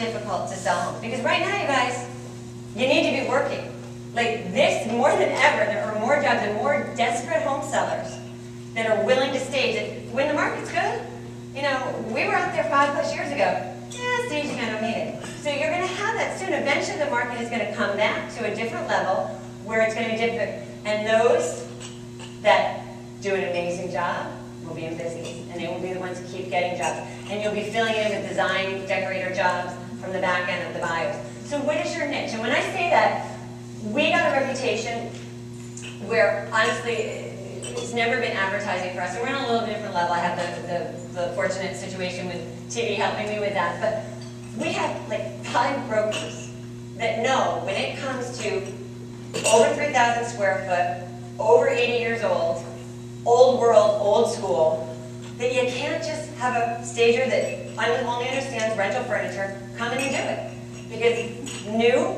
difficult to sell homes. Because right now, you guys, you need to be working. Like this, more than ever, there are more jobs and more desperate home sellers that are willing to stage it. When the market's good, you know, we were out there 5+ years ago. Yeah, staging, I don't need it. So you're going to have that soon. Eventually the market is going to come back to a different level where it's going to be different. And those that do an amazing job will be in business. And they will be the ones who keep getting jobs. And you'll be filling it in with design, decorator jobs from the back end of the buyers. So what is your niche? And when I say that, we got a reputation where, honestly, it's never been advertising for us. So we're on a little different level. I have the fortunate situation with TV helping me with that. But we have like 5 brokers that know when it comes to over 3,000 square foot, over 80 years old, old world, old school, that you can't just have a stager that only understands rental furniture come in and do it. Because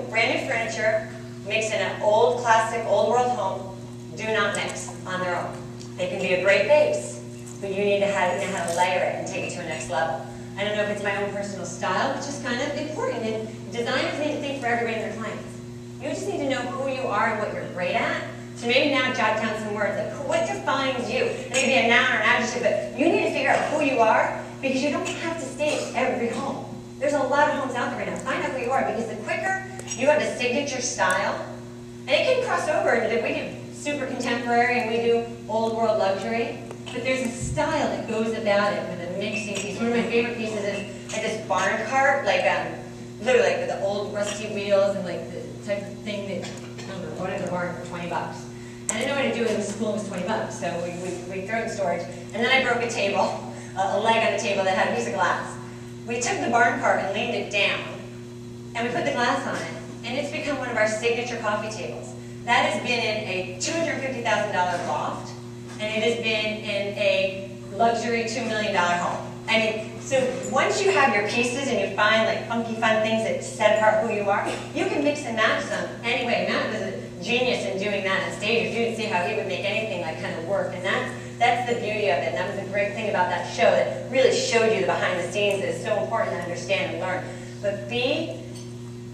brand new furniture mixed in an old, classic, old world home do not mix on their own. They can be a great base, but you need to know how to layer it and take it to a next level. I don't know if it's my own personal style, which is kind of important. And designers need to think for everybody and their clients. You just need to know who you are and what you're great at. So maybe now jot down some words, like what defines you? It may be a noun or an adjective, but you need to figure out who you are because you don't have to stage every home. There's a lot of homes out there right now. Find out who you are because the quicker you have a signature style, and it can cross over into we do super contemporary and we do old world luxury, but there's a style that goes about it with a mixing piece. One of my favorite pieces is like this barn cart, like literally like with the old rusty wheels and like the type of thing that I don't know, bought in the barn for 20 bucks. And I didn't know what to do with it. School was 20 bucks, so we threw it in storage. And then I broke a table, a leg on the table that had a piece of glass. We took the barn cart and leaned it down, and we put the glass on it, and it's become one of our signature coffee tables. That has been in a $250,000 loft, and it has been in a luxury $2 million home. I mean, so once you have your pieces and you find like funky fun things that set apart who you are, you can mix and match them anyway. Matt was a genius in doing that on stage. If you didn't see how he would make anything like kind of work, and that's the beauty of it. And that was the great thing about that show that really showed you the behind the scenes that is so important to understand and learn. But be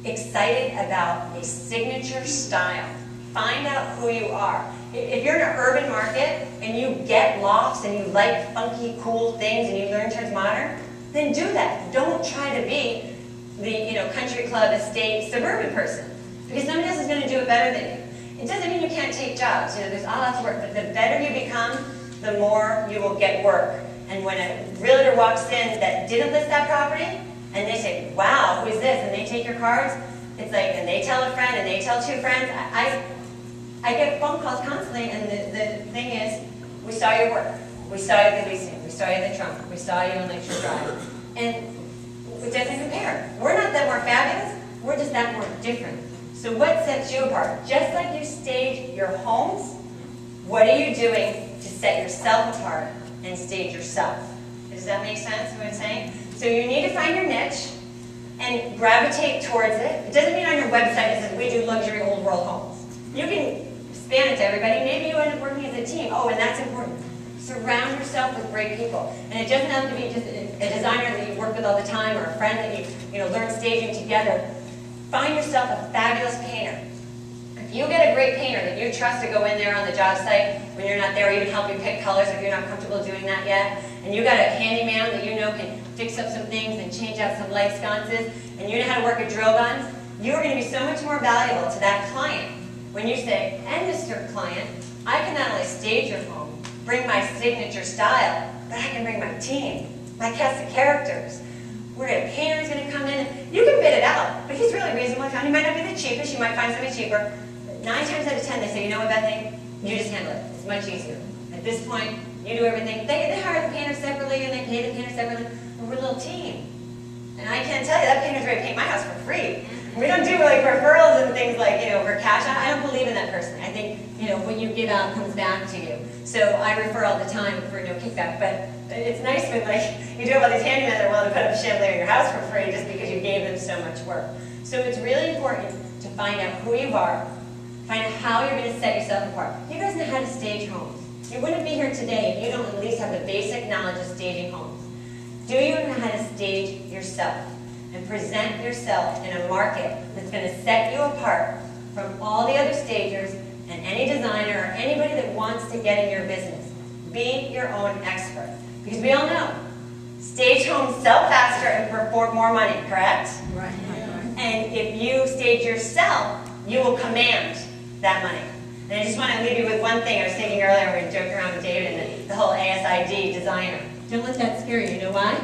excited about a signature style. Find out who you are. If you're in an urban market and you get lofts and you like funky, cool things and you learn towards modern, then do that. Don't try to be the country club, estate, suburban person, because somebody else is going to do it better than you. It doesn't mean you can't take jobs. There's all lots of work, but the better you become, the more you will get work. And when a realtor walks in that didn't list that property, and they say, "Wow, who is this?" and they take your cards, it's like, and they tell a friend, and they tell 2 friends. I get phone calls constantly, and the thing is, we saw your work, we saw you at the leasing, we saw you at the trunk, we saw you on Lakeshore Drive, and it doesn't compare. We're not that more fabulous, we're just that more different. So what sets you apart? Just like you stage your homes, what are you doing to set yourself apart and stage yourself? Does that make sense, what I'm saying? So you need to find your niche and gravitate towards it. It doesn't mean on your website it says we do luxury old world homes. You can span it to everybody. Maybe you end up working as a team. Oh, and that's important. Surround yourself with great people. And it doesn't have to be just a designer that you work with all the time or a friend that you learn staging together. Find yourself a fabulous painter. If you get a great painter that you trust to go in there on the job site when you're not there, even help you pick colors if you're not comfortable doing that yet, and you got a handyman that you know can fix up some things and change out some light sconces, and you know how to work a drill guns, you're going to be so much more valuable to that client when you say, "And Mr. Client, I can not only stage your home, bring my signature style, but I can bring my team, my cast of characters. We're going to painter is going to come in." You can bid it out, but he's really reasonable. He might not be the cheapest. You might find somebody cheaper. 9 times out of 10, they say, "You know what, Bethany? You just handle it. It's much easier. At this point, you do everything." They hire the painter separately, and they pay the painter separately. We're a little team. And I can't tell you, that painter's ready to paint my house for free. We don't do like referrals and things like, for cash. I don't believe in that personally. I think, what you give out comes back to you. So I refer all the time for no kickback. But it's nice when you do have all these handymen that are willing to put up a chandelier in your house for free just because you gave them so much work. So it's really important to find out who you are, find out how you're going to set yourself apart. You guys know how to stage homes. You wouldn't be here today if you don't at least have the basic knowledge of staging homes. Do you know how to stage yourself? and present yourself in a market that's going to set you apart from all the other stagers and any designer or anybody that wants to get in your business. Be your own expert. Because we all know, stage homes sell faster and for more money, correct? Right. And if you stage yourself, you will command that money. And I just want to leave you with one thing. I was thinking earlier, we were joking around with David and the whole ASID designer. Don't let that scare you. You know why?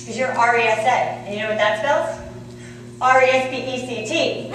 Because you're RESA. And you know what that spells? RESPECT.